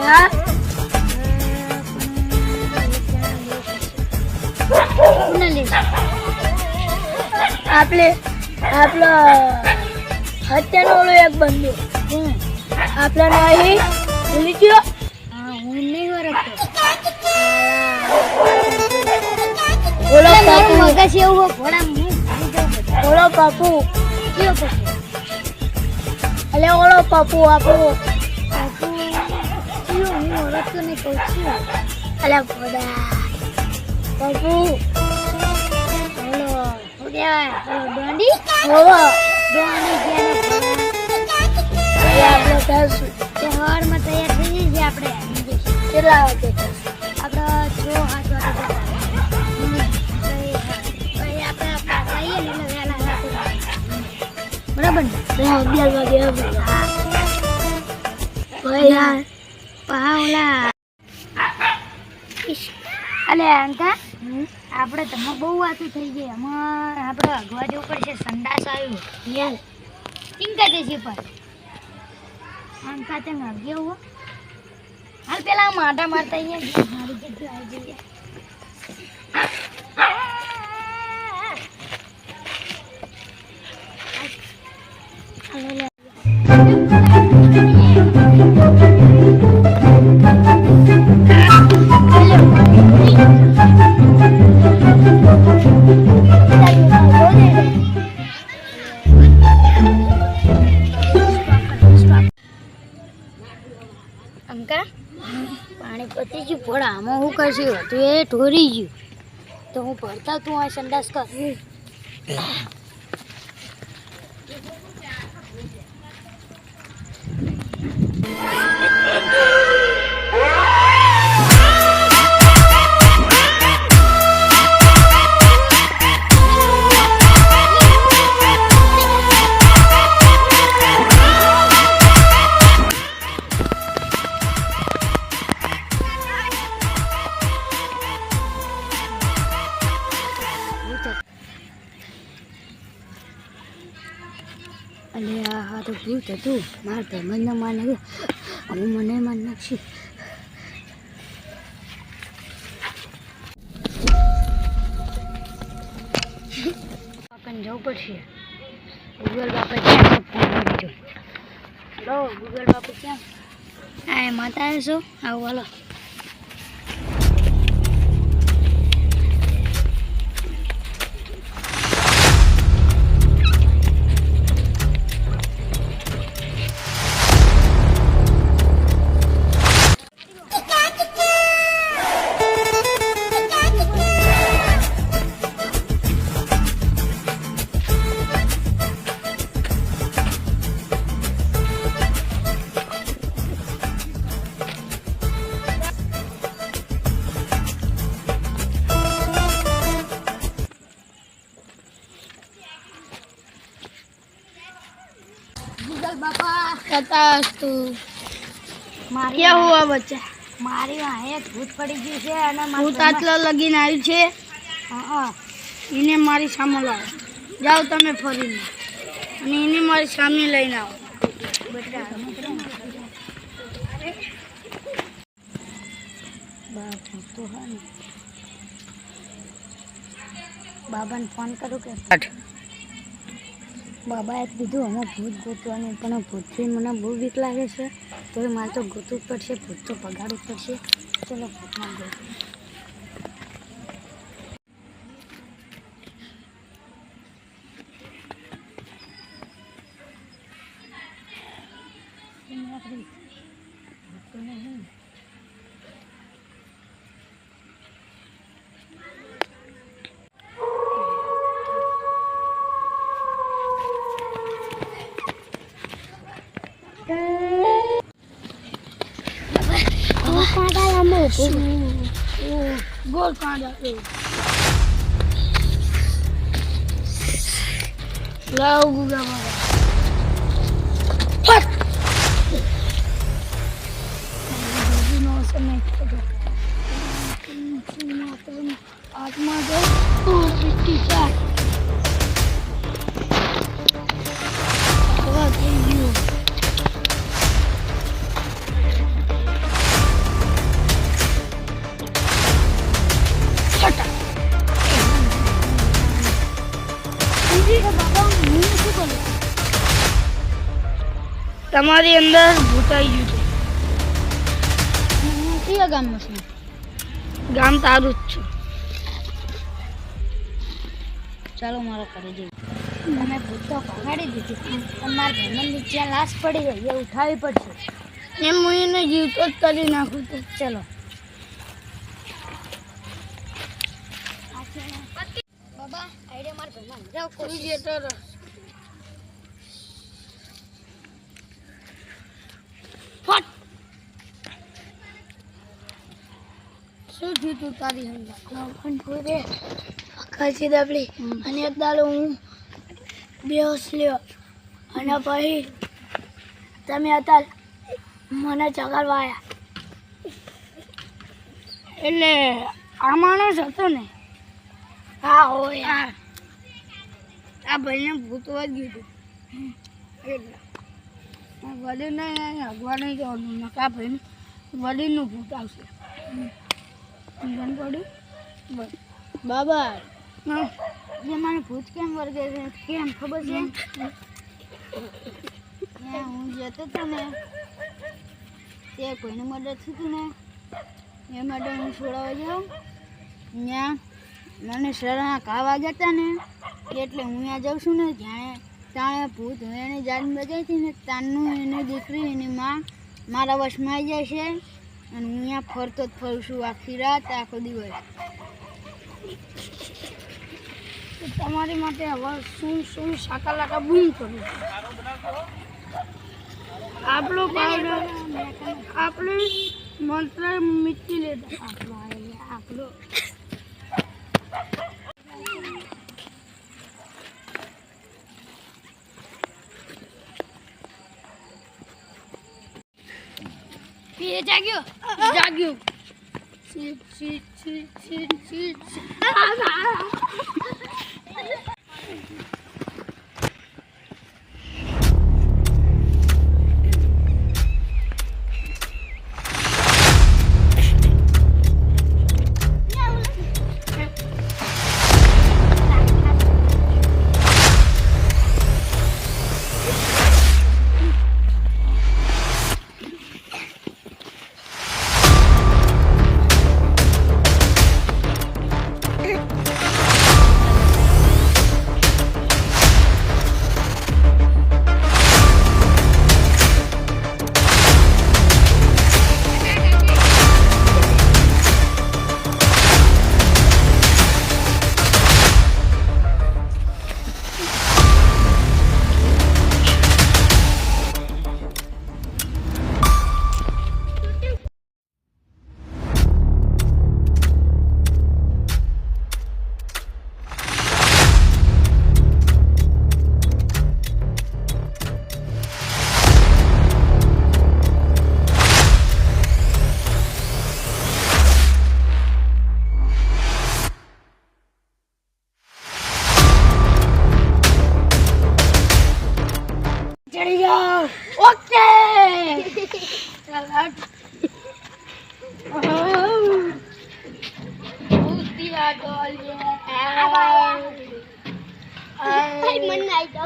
હા આપણે આપણો હત્યાનો ઓલો એક બંદો આપણા નહીં ભૂલી ગયો. હું નહીં ઓળખતો. ઓલો મારું પાપુ મગજ એવું ઘોડા હું ભૂલી જાઉં બધું. ઓલો પાપુ કયો પછી અલે ઓલો પાપુ આપણો બાપુ કયો હું ઓળખતો નહીં કહું છું. અલે ગોડા પાપુ ઓલો શું કહેવાય ઓલો દોંડી ઓવો દોંડી જેને આપણે થશું તે હવારમાં તૈયાર થઈ જઈએ આપણે કેટલા વાગે થશું? આપણે 6-7 વાગે બરાબર ને 11 વાગે આવે. ભાઈ યાર ઓલા અલે અંકા આપણે તમે બહુ વાતું થઈ ગઈ. આમાં આપણે અગવા જવું પડશે. સંડાસ આવ્યું યાર ચિંતા દેશી પર અંકા તે નગ્યો હો હાલ પેલા માટા મારતા અહીંયા મારી જગ્યા આવી જઈએ. અંકા પાણી પતી ગયું પણ આમાં શું કરશું તું એ ઢોરી ગયું તો હું ભરતા તું આ સંડાસ કર. અલે આ તો ભૂત હતું મારા ભાઈબંધને માર નાખ્યો હું મને માર નાખશું. બાપાને જવું પડશે. ગૂગલ બાપા ક્યાં ફોન કરી જો ગૂગલ બાપા ક્યાં આ માતા છો આવું હાલો. बापा कहता तू मारी क्या हुआ बच्चा? मारी वाहे भूत पड़ी गई છે અને ભૂત આટલા લગીને આવ્યું છે. હા એને મારી સામે લાવો. જાઓ તમે ફરીને અને એને મારી સામે લઈને આવો. બેટા બાપુ તો હા ને બાબાને ફોન કરું કે બાબાએ કીધું અમે ભૂત ગોતવાનું પણ ભૂતથી મને બહુ બીક લાગે છે તો મારે તો ગોતવું જ પડશે. ભૂત તો પગાડવું જ પડશે. ચલો ભૂતમાં ગોતું. ગોળ કાંડા લાવ ગુગા મારા આત્મા જો પીટી ચાર થઈ ગયું તમારી અંદર ભૂતાઈ ગયું છે. હું કયા ગામમાં છું? ગામ તારું જ છે. ચાલો મારા ઘરે જઈએ. તમે ભૂત તો ભગાડી દીધી પણ તમારા ઘરમાં નીચે લાશ પડી હોય એ ઉઠાવવી પડશે. એમ હું એને જીવતો જ કરી નાખું તો ચલો બાબા આઈડિયા મારા ઘરમાં જાઓ તું જતો રહ. ફટ! શું થયું તું તારી અંદર? પણ પૂરે ખાસી દાબડી અને એક દાડો હું બેહોશ લ્યો અને પછી તમે હતા મને જગાડવા આવ્યા. એટલે આ માણસ હતો ને? હા હોય આ ભાઈને ભૂત વાગ્યું હતું એટલે વડીલ નહીં અગવા નહીં જવાનું નકા ભાઈને વડીલનું ભૂત આવશે. સમજણ પડી? બસ. બાબા હા. જે મને ભૂત કેમ વર્ગે છે કેમ ખબર છે? ત્યાં હું જતો હતો ને તે કોઈની મદદ થતું ને એ માટે હું છોડાવવા જાઉં ત્યાં મને શરણા ઘા વાગ્યા હતા ને એટલે હું ત્યાં જાઉં છું ને ત્યાં ભૂત હું એની જાન બજાવી હતી ને તારનું એની દીકરી એની માં મારા વશમાં આવી જાય છે અને હું અહીંયા ફરતો જ ફરું છું આખી રાત આખો દિવસ. તો તમારી માટે હવે શું શાકાલાકા બૂમ કરું. આપણો પાવડર આપણે મંત્ર મીટી લેતા આપણો એ જાગ્યો જાગ્યું. Seat seat seat seat seat ચડી જાઓ. ઓકે. ભૂતિયા ડોલિયા મને નાઈ દો.